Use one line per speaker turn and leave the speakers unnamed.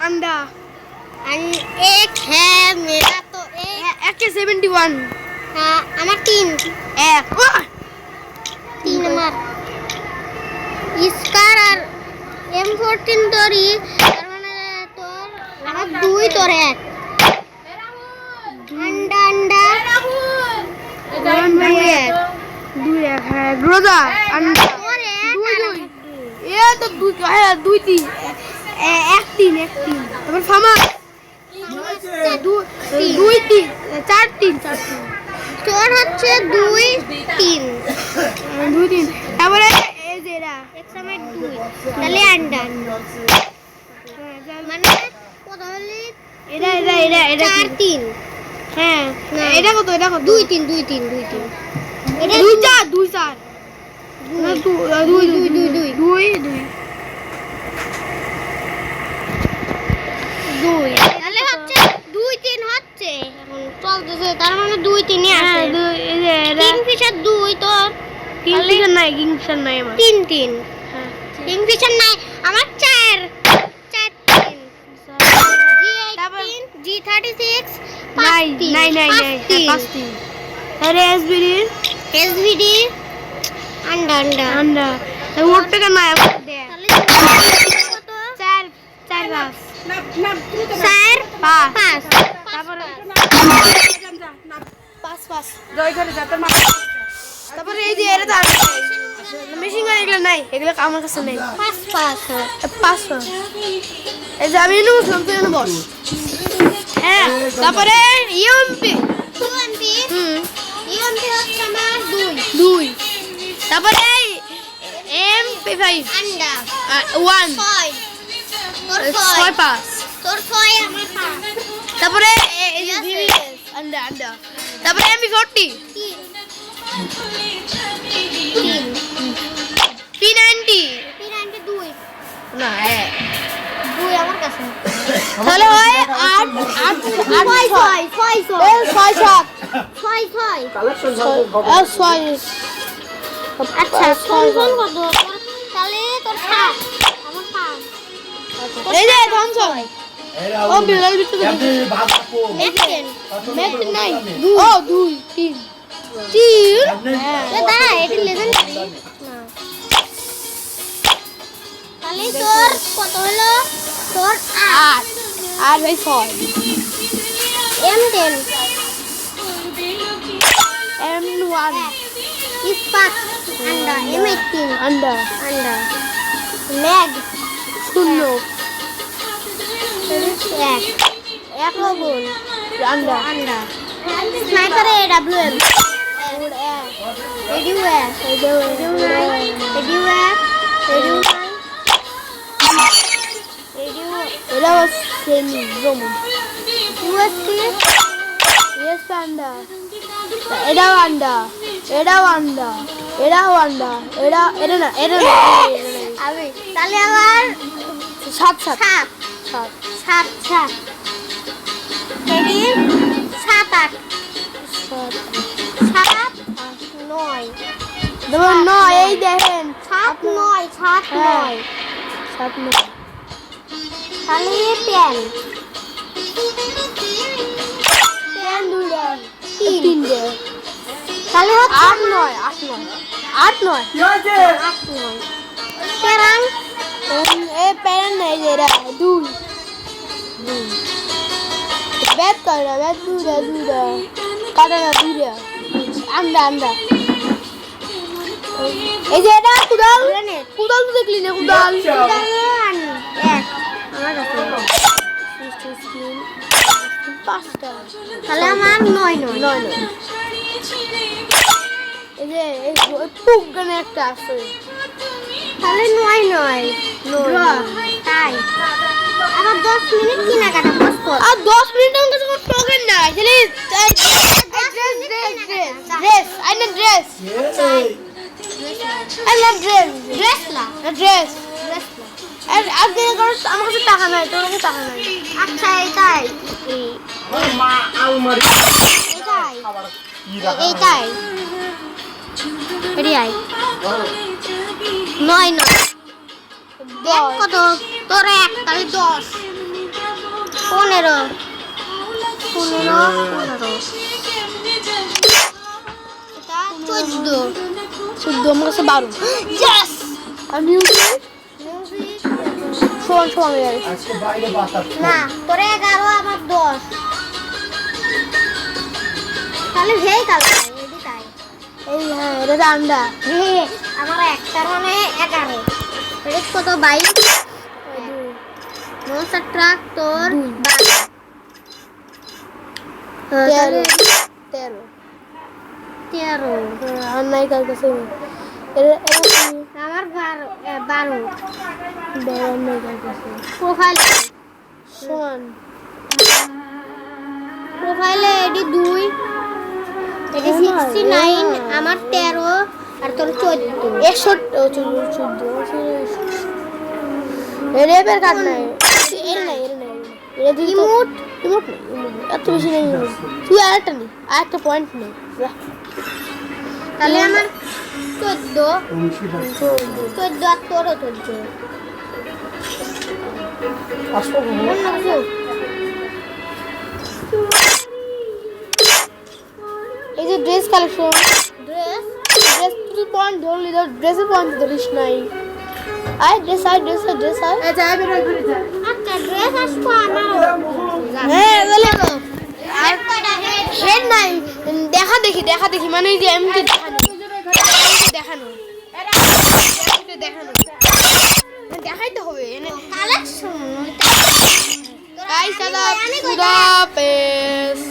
अंडा
एक है मेरा तो
एक के 71
हाँ हमारा 3
एक
3 हमारा इसका M14 तोरी আমার 2 তোর 1 अंडा अंडा
দুই এক হ্যাঁ রোজা अंडा ये तो দুই তিন এক তিন তারপর ফামা দুই তিন চার তিন
তোর হচ্ছে 2 3
তারপরে এই যে এরা
এক সময় 2 তাহলে अंडा মানে কত হলে
এটা
4 3
হ্যাঁ এটা কত
2 3
এটা 2 4
তাহলে হচ্ছে 2 3 হচ্ছে এখন চলতেছে তার মানে 2 3 এ আছে কিংফিশার 2 তো
কিংফিশার নাই আমার
3 3
হ্যাঁ
কিংফিশার নাই আমার 4 3
তারপর
G36
নাই 5 3 আরে SVD
अंडा
ওর টাকা নাই আমার দে
তাহলে কত
4 5 তারপর 5 জয় করে যাতে তারপরে এই যে এরা তো মেশিন গান এগুলো নাই এগুলো আমার কাছে নেই 5 এই যে আমি এনে বসলাম তুই এনে বস হ্যাঁ তারপরে ইউএমপি
হচ্ছে আমার
2 তারপরে MP5
अंडा
1 6
তোর 6 আমার 5
তারপরে এই যে আন্ডা তারপরে MP40 P90
2
না
2 আমার কাছে
তাহলে হয় 8
আচ্ছা কোন কত তাহলে তোর 7 আমার 5
এই যে ধনসন ও বিলাল ভিতরে ম্যাক নাই ও 2 3
দাদা এটি লেজেন্ডারি তাহলে তোর কত হলো তোর
8 আর ভাই 6
M10
M1
इस्पात अंडा M18
अंडा
मैग
0
एक लोगोन
अंडा
स्नाइपर AWM
এটা was semi zoom
USP
yes अंडा এটা না
আমি তাহলে আবার
7
এডি 7 8 9
দেখুন 9 এই দেখেন
7 9 তাহলে পেন
দুইটা 3
তাহলে হচ্ছে
8 9
কি হয়েছে 8 9 পেরাং
এ প্যান নাই যেটা 2 ব্যাট করে ব্যাট দুইটা কাটা না দুইটা আন্ডা এই যে এটা কুদাল তো দেখলি না কুদাল
এক আমার কাছে
5টা
তাহলে আমার 9
এই যে পুক গানে একটা আছে
তাহলে 9 তাই আমার 10 মিনিট কেনাকাটা করতে
আর 10 মিনিট আমাকে কোনো টোকেন না খালি ড্রেস আর আগে আমার কাছে টাকা নাই তোর কাছে টাকা নাই
আচ্ছা এটাই এটাই 9 দেখ কত তোর 1 তাহলে 10 15 এটা 14
আমার কাছে 12
ইয়েস
আর মিউজিক সমান হয়ে যাবে
আজকে বাইরে বাতাস
না তোরে 11 আমার 10 তাহলে হেই কালকে এডি তাই
এই হ্যাঁ এটা তো আন্ডা
আমার একটার মানে 11 এটা কত 22 মনস্টার ট্রাক তোর 12
13 আর নাই কার কাছে এরা
আমার 12
নাই কার কাছে
প্রোফাইল
সমান
প্রোফাইলে এডি 2 এডি 69 আমার 13 আর তোর 14
রেপের কার্ড নাই এর নাই এটা দিই
ইমোট
ইমোট নেই এত বেশি নেই তুই আরেকটা নি আরেকটা পয়েন্ট নেই
তাহলে আমার 14 আর তোরও 14
আসবো
অন্য কিছু
এই যে ড্রেস কালেকশন
ড্রেস
তুই পয়েন্ট ধরলি ড্রেসের পয়েন্ট ধরিস নাই ড্রেস আয়
আচ্ছা ড্রেস আসবো আমার
হ্যাঁ তাহলে
আর কয়টা
হেড নাই দেখা দেখি মানে এই যে এমকে দেখানো দেখাইতে হবে
কালেকশন
গাইস দাদা খুদা হাফেজ।